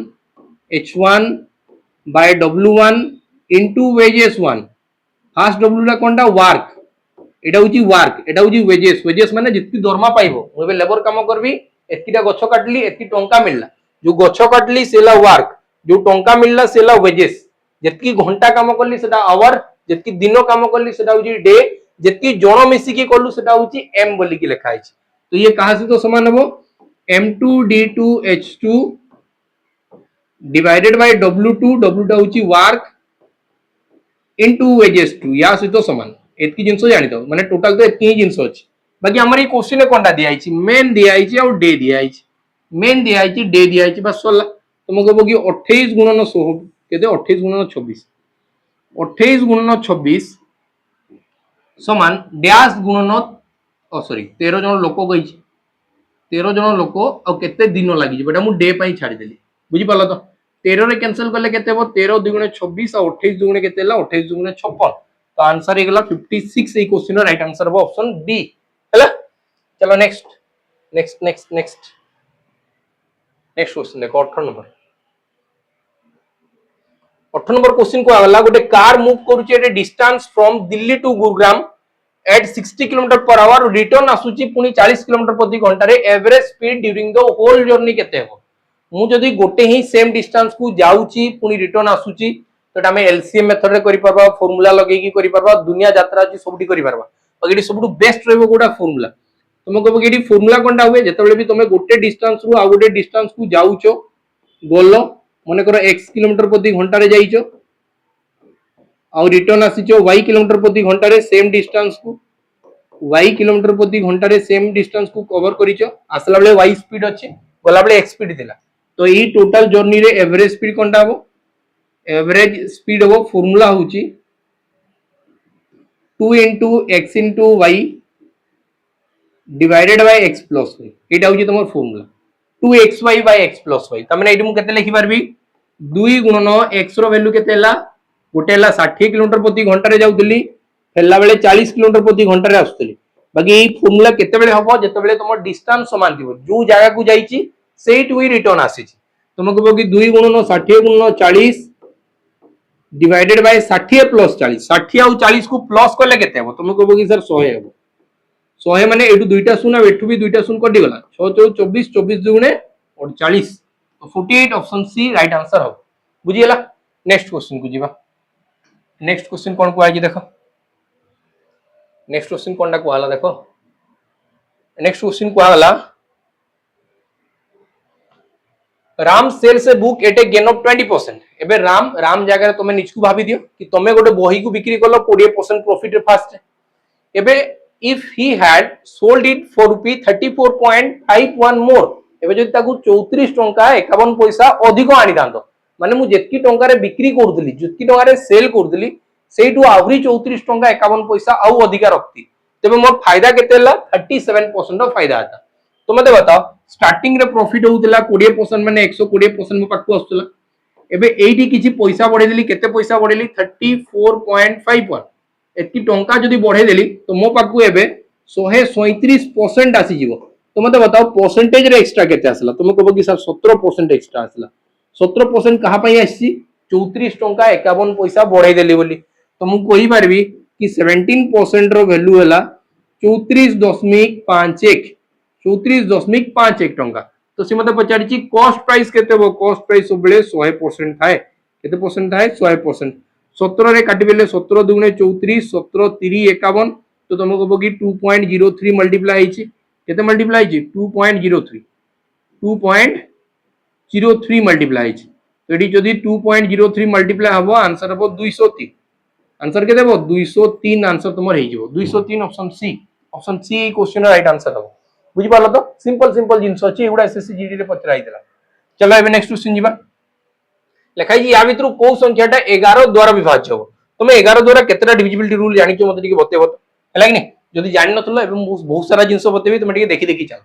h1 by w1 into wages 1 first w La कोनटा work एटा होची वर्क एटा होची वेजेस वेजेस माने जितकी दरमा पाइबो मोबे लेबर काम करबी एतकीटा गछ काटली एतकी टंका मिलला जो गछ काटली सेला वर्क जो टंका मिलला सेला वेजेस जितकी घंटा काम करली सेटा आवर जितकी दिन काम करली सेटा होची डे जितकी जण मिसी की करलु सेटा होची m बोली की लिखा है तो ये कहां से तो समान हबो m2 d2 h2 divided by w2 w टा होची वर्क इनटू वेजेस 2 या से तो समान एतकी जिंस जानि दो माने टोटल तो एतकी जिंस अछि बाकी हमर ई क्वेश्चन कोनटा दिया आइछि मेन दिया आइछि और डे दिया आइछि मेन दिया आइछि डे दिया आइछि बस सोला तुम कहबो कि 28 गुणन 16 केते 28 गुणन 26 28 गुणन 26 समान डैश गुणन सॉरी 13 जन लोक गइछि 13 जन लोक और केते दिन लागि बेटा मु डे पई छाडी देली बुझी पालो तो 13 रे कैंसिल करले केते हो 13 दुगुणे 26 और 28 दुगुणे केते ला 28 दुगुणे 56 तो आंसर हे गेला 56 ए क्वेश्चन रो राइट आंसर हो ऑप्शन डी हैला चलो next next next next next question देखो 18 नंबर क्वेश्चन को आगला गोटे कार मूव करूची एटे distance from Delhi to Gurugram at 60 kilometre per hour return आसुची पुनी 40 किलोमीटर प्रति घंटा रे average speed during the whole journey केते हो मु जदी गोटे ही सेम डिस्टेंस को जाउची पुनी रिटर्न आसुची तो हमें एलसीएम मेथड रे करि परबा फार्मूला लगे की करि परबा दुनिया यात्रा जी सबटी करि परबा बाकी सबटु बेस्ट रहबो गोटा फार्मूला तुम कहबो कि फार्मूला कोनटा हुए जेतेबेले भी तुम गोटे डिस्टेंस रु आ गोटे डिस्टेंस को जाउचो गोलो मने करो x किलोमीटर प्रति घंटा रे जाइचो आ रिटर्न आसीचो y किलोमीटर प्रति घंटा रे सेम डिस्टेंस को y किलोमीटर प्रति घंटा रे सेम डिस्टेंस को कवर करिचो आसला बेले y स्पीड अछि गोला बेले x स्पीड थिला तो ई टोटल जर्नी रे एवरेज स्पीड कोनटा हो एवरेज स्पीड हो फार्मूला होची 2 into x into y divided by x plus y एटा होची तमर formula 2xy by x plus y तमने एटी मु केते लिखि परबी 2 गुणन x रो वैल्यू केते ला गोटे ला 60 किलोमीटर प्रति घंटा रे जाउतली फेला बेले 40 किलोमीटर प्रति घंटा रे आसुतली बाकी ई फार्मूला केते बेले हबो जेते बेले तमर डिस्टेंस समान दिबो जो जगह को जाईची सेट वी रिटर्न आसीची तुम कहबो कि 2 गुणन 60 गुणन 40 डिवाइडेड बाय 60 प्लस 40 60 और 40 को प्लस करले केते हबो तुम कहबो कि सर 100 हबो 100 माने एटू दुईटा शून्य एटू भी दुईटा शून्य कटि गला 6 24 24 24 दुगुणे 40 तो 48 ऑप्शन सी राइट आंसर हो बुझी गेला नेक्स्ट क्वेश्चन को जीवा नेक्स्ट क्वेश्चन कोन को आइ देखो नेक्स्ट क्वेश्चन कोनटा को आला देखो नेक्स्ट क्वेश्चन को आला Ram sells a book at a gain of 20% एबे राम जगह तुम निजकु भाबी दियो कि तुमे गोटे बही को बिक्री करलो 40% प्रॉफिट रे फास्ट एबे if he had sold it for rupee 34.51 more एबे जदि ताकू 34 टंका 51 पैसा अधिक आनी दांतो माने मु जेतकी टंका रे बिक्री करदली जेतकी टंका रे सेल करदली सेइटू आवरी 34 टंका 51 पैसा आउ अधिक रखती तबे मोर फायदा केतेला 37% फायदा आता तो मते बताओ स्टार्टिंग रे प्रॉफिट होउतला 20% माने 120% मो पाखु आस्तला एबे एठी किछि पैसा बढ़े देली केते पैसा बढ़ेली 34.51 एति टंका जदी बढ़े देली तो मो पाखु एबे 137% आसी जीवो तो मते बताओ परसेंटेज रे एक्स्ट्रा केते आसला तुम कहबो कि सर 17% एक्स्ट्रा आसला 17% कहा पई आसी 34 टंका 51 पैसा बढ़े देली बोली तो मु कहि परबी कि 17% रो वैल्यू हला 34.51 34.51 टंका तो से मते पचारिची कॉस्ट प्राइस केते हो कॉस्ट प्राइस सबले 100% थाए केते परसेंट थाए 100% 17 रे काटी बेले 17 दुगुणे 34 17 3 51 तो तुम कहबो कि 2.03 मल्टीप्लाई हिची केते मल्टीप्लाई हिची 2.03 2.03 मल्टीप्लाई हिची तो एडी जदी 2.03 मल्टीप्लाई हबो आंसर हबो 203 आंसर केते हबो 203 आंसर तुमर हे जिवो 203 option C question right answer हबो बुझी पालो तो सिंपल जिंस अछि एगुडा एसएससी जीडी रे पचराई देला चलो एबे नेक्स्ट क्वेश्चन जीवा लेखाई जी या भितरु को संख्याटा 11 द्वारा विभाज्य हो तुम 11 द्वारा केतेटा डिविजिबिलिटी रूल जानि छ मते टिके बतेबो हला कि नै जदी जानि नथलो एबे बहुत सारा जिंस बतेबी तुम टिके देखि चल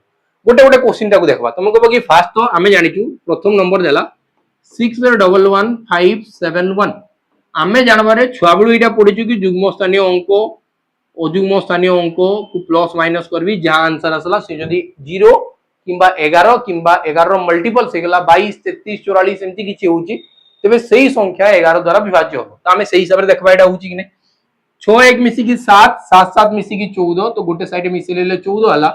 गोटे गोटे क्वेश्चन टाको देखबा तुम कहबो कि फास्ट तो हमें जानि छु प्रथम नंबर देला 611571 आमे जानबारे छुआ बेलु इटा पढिछु कि युग्म स्थानीय अंक अयुग्म स्थानीय अंक को प्लस माइनस करबी जहां आंसर आसला से जदी 0 किंबा 11 किंबा 11 रो मल्टीपल से गला 22 33 44 एमती किछि होउची तबे सही संख्या 11 द्वारा विभाज्य हो तो हमें सही हिसाब रे देखबा एटा होउची कि नै 6 1 मिसी की 7 7 7 मिसी की 14 तो गोटे साइड मिसी लेले 14 हला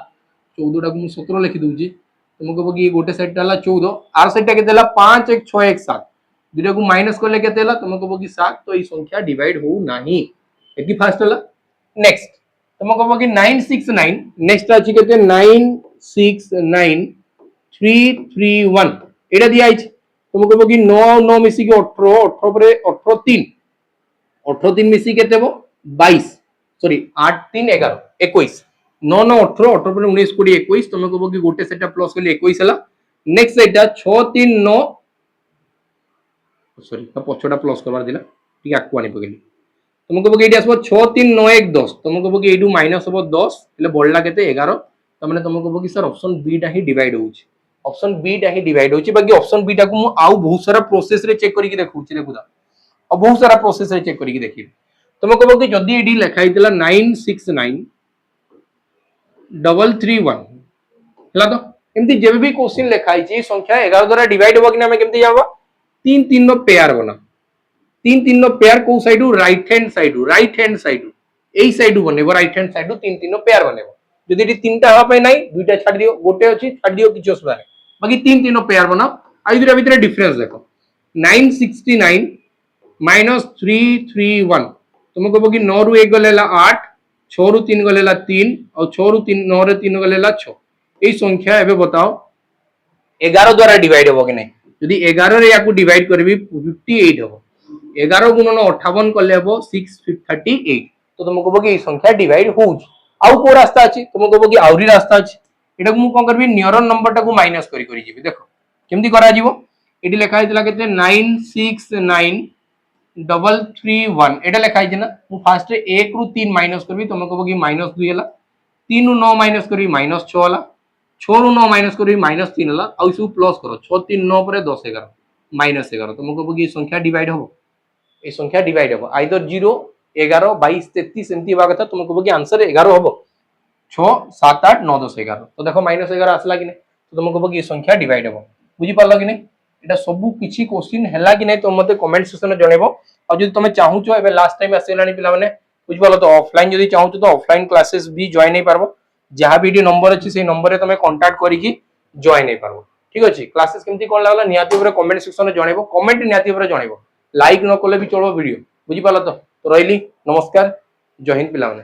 14 टा को 17 लिखि दूची तुम कहबो कि गोटे साइड टा हला 14 आर साइड टा केते हला 5 1 6 1 7 दुटा को माइनस करले केते हला तुम कहबो कि 7 तो ई संख्या डिवाइड हो नाही एकी फास्ट हला नेक्स्ट तुम कहबो कि 969 नेक्स्ट अछि केते 969331 एटा दिया आइछ तुम कहबो कि 9 9 मिसी के 18 18 परे 18 3 18 3 मिसी केते हो 22 सॉरी 8 3 11 21 9 9 18 18 परे 19 20 21 तुम कहबो कि गोटे सेटा प्लस करले 21 हला नेक्स्ट सेटा 6 3 9 सॉरी तो पछोटा प्लस करबार दिला ठीक आकु आनी पकेली तुम कहबो कि एडी आसबो 6 3 9 1 10 तुम कहबो कि एडू माइनस हो 10 એટલે બોલલા કેતે 11 તો મને तुम कहबो कि सर ऑप्शन बी टा ही डिवाइड होउची ऑप्शन बी टा ही डिवाइड होउची बाकी ऑप्शन बी टा को मु आउ बहुत सारा प्रोसेस रे चेक करी कि देखौची देखुदा और बहुत सारा प्रोसेस रे चेक करी कि देखि तुम कहबो कि जदी एडी लिखाई दिला 969331 हला तो एमती जेबे भी क्वेश्चन लिखाई छी संख्या 11 द्वारा डिवाइड होबा कि ना हमें केमती जाबा 3 3 नो पेयर बना 3 3 नो पेयर को साइड राइट हैंड साइड एई साइड बनेबो राइट हैंड साइड 3 3 नो पेयर बनेबो जदी एटी तीनटा हवा पे नै दुईटा छाड़ दियो गोटे अछि छाड़ दियो किछ असुविधा नै बाकी 3 3 नो पेयर बनाओ आइ दुटा भीतर डिफरेंस देखो 969 -331 तुम कहबो कि 9 रु 1 गलेला 8 6 रु 3 गलेला 3 और 6 रु 3 9 रे 3 गलेला 6 एई संख्या एबे बताओ 11 द्वारा डिवाइड होबो कि नै यदि 11 रे याकू डिवाइड करबी 58 हो 11 गुणन 58 करले हबो 638 तो तुम कहबो कि संख्या डिवाइड होउछ आउ को रास्ता अछि तुम कहबो कि आउरी रास्ता अछि एटा को मु कोन करबी नियर नंबर टा को माइनस करी जीबी देखो केमती करा जीवो एटी लिखा हितला केते 969331 एटा लिखा हिजना मु फास्ट 1 रु 3 माइनस करबी तुम कहबो कि -2 हला 3 रु 9 माइनस करबी -6 हला 6 रु 9 माइनस करबी -3 हला आ इसु प्लस करो 6 3 9 परे 10 11 -11 तुम कहबो कि संख्या डिवाइड हो ए संख्या डिवाइड हो आइदर 0 11 22 33 एमती बा कथा तुम कहबो कि आंसर 11 हो 6 7 8 9 10 11 तो देखो -11 आसला कि नै तो तुम कहबो कि संख्या डिवाइड हो बुझी पालो कि नै एटा सब किछि क्वेश्चन हैला कि नै तो मते कमेंट सेक्शन में जणेबो और जदि तुम चाहू छ एबे लास्ट टाइम आसेलानी पिला माने बुझी पालो तो ऑफलाइन जदि चाहू छ तो ऑफलाइन क्लासेस भी जॉइन नै पारबो जहा वीडियो नंबर अछि से नंबर रे तुम कांटेक्ट करी कि जॉइन नै पारबो ठीक अछि क्लासेस केमती कोन लागला नियाती ऊपर कमेंट सेक्शन में जणेबो कमेंट नियाती ऊपर जणेबो लाइक न करले भी चलो वीडियो बुझी पालो तो रहिली नमस्कार जय हिंद पिला माने।